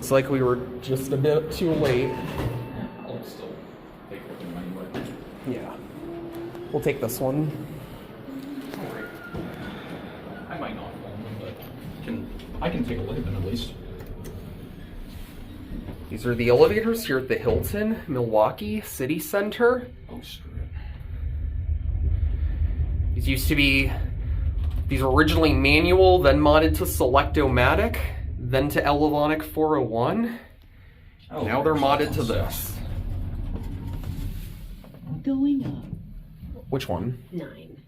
Looks like we were just a bit too late. I'll still take it anyway. Yeah. We'll take this one. Alright. I might not own them, but I can take a look at them at least. These are the elevators here at the Hilton, Milwaukee City Center. Oh, screw it. These were originally manual, then modded to Selectomatic, then to Elevonic 401. Oh, now they're modded to this. Going up. Which one? 9.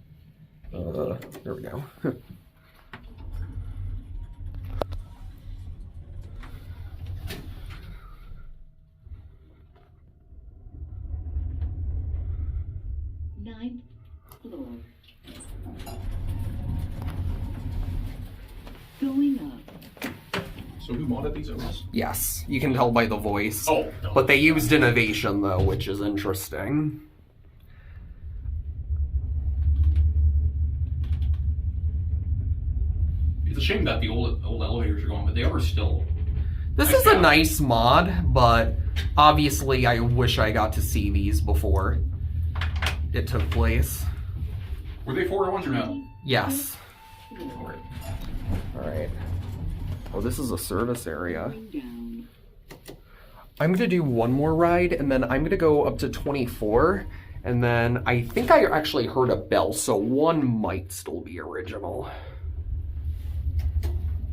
There we go. Ninth floor. Going up. So who modded these Otis? Yes, you can tell by the voice. Oh, no. But they used innovation though, which is interesting. It's a shame that the old elevators are gone, but they are still... This is a nice mod, but obviously I wish I got to see these before it took place. Were they 401s or no? Yes. Alright. Alright. Oh, this is a service area. Going down. I'm gonna do one more ride, and then I'm gonna go up to 24, and then I think I actually heard a bell, so one might still be original.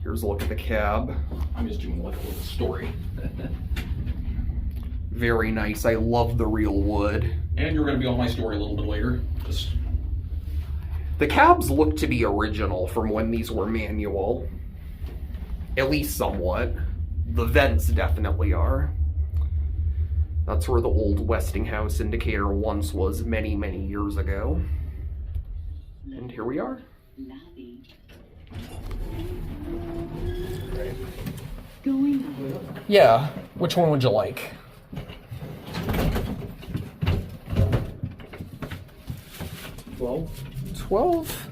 Here's a look at the cab. I'm just doing like a little story. Very nice. I love the real wood. And you're going to be on my story a little bit later. Just... The cabs look to be original from when these were manual. At least somewhat. The vents definitely are. That's where the old Westinghouse indicator once was many, many years ago. And here we are. Lobby. Right. Going up. Yeah. Which one would you like? Well? 12?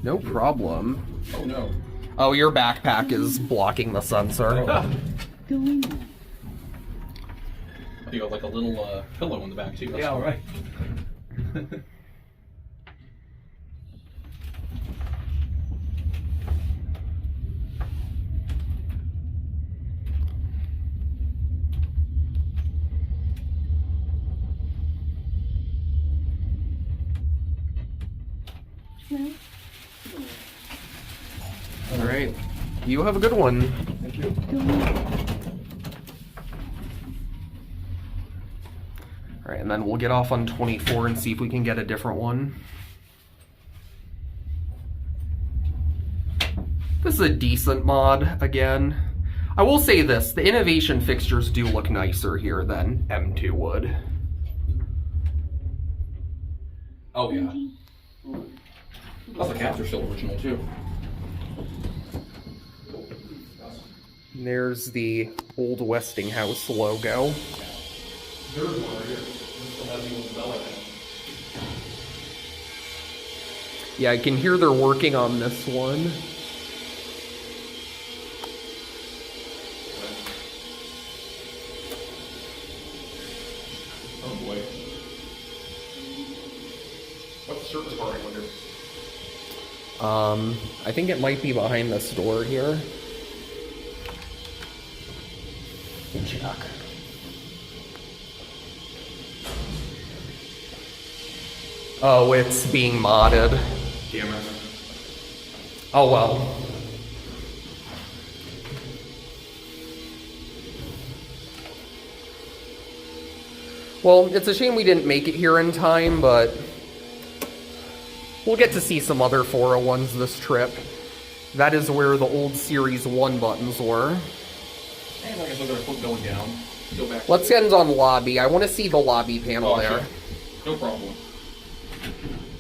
No problem. Oh no. Oh, your backpack is blocking the sensor. Going up. You got like a little pillow in the back too. That's Yeah, cool. right. All right. You have a good one. Thank you. Going up. All right, and then we'll get off on 24 and see if we can get a different one. This is a decent mod, again. I will say this, the innovation fixtures do look nicer here than M2 would. Oh yeah. 24. Plus the caps are still original too. There's the old Westinghouse logo. There's one right here. This still has the old bell, I think. Yeah, I can hear they're working on this one. Oh boy. What's the surface bar, I wonder? I think it might be behind this door here. Check. Oh, it's being modded. Damn it. Oh well. Well, it's a shame we didn't make it here in time, but we'll get to see some other 401s this trip. That is where the old Series 1 buttons were. And I guess I'm gonna flip going down. Go back. Let's end on lobby. I want to see the lobby panel there. Sure. No problem.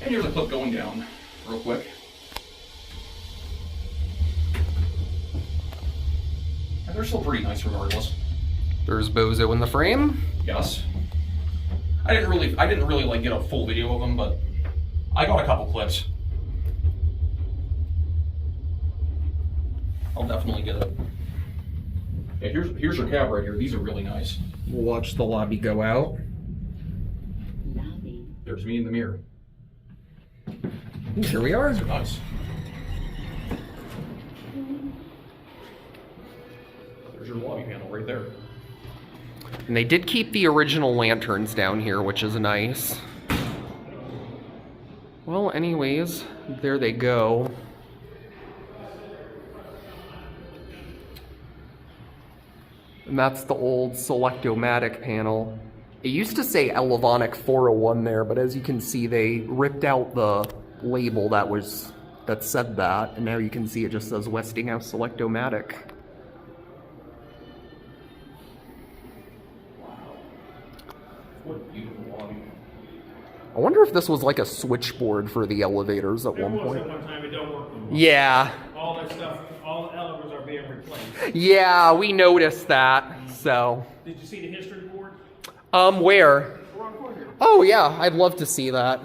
And here's a clip going down, real quick. And they're still pretty nice regardless. There's Bozo in the frame. Yes. I didn't really like get a full video of them, but I got a couple clips. I'll definitely get it. Yeah, here's your cab right here. These are really nice. We'll watch the lobby go out. Lobby. There's me in the mirror. Here we are. They're nice. There's your lobby panel right there. And they did keep the original lanterns down here, which is nice. Well, anyways, there they go. And that's the old Selectomatic panel. It used to say Elevonic 401 there, but as you can see, they ripped out the label that said that, and now you can see it just says Westinghouse Selectomatic. What a beautiful lobby. I wonder if this was like a switchboard for the elevators at one point. At one time, it don't work no more. Yeah. All that stuff, all the elevators are being replaced. Yeah, we noticed that, so. Did you see the history board? Where? We're on court here. Oh yeah, I'd love to see that.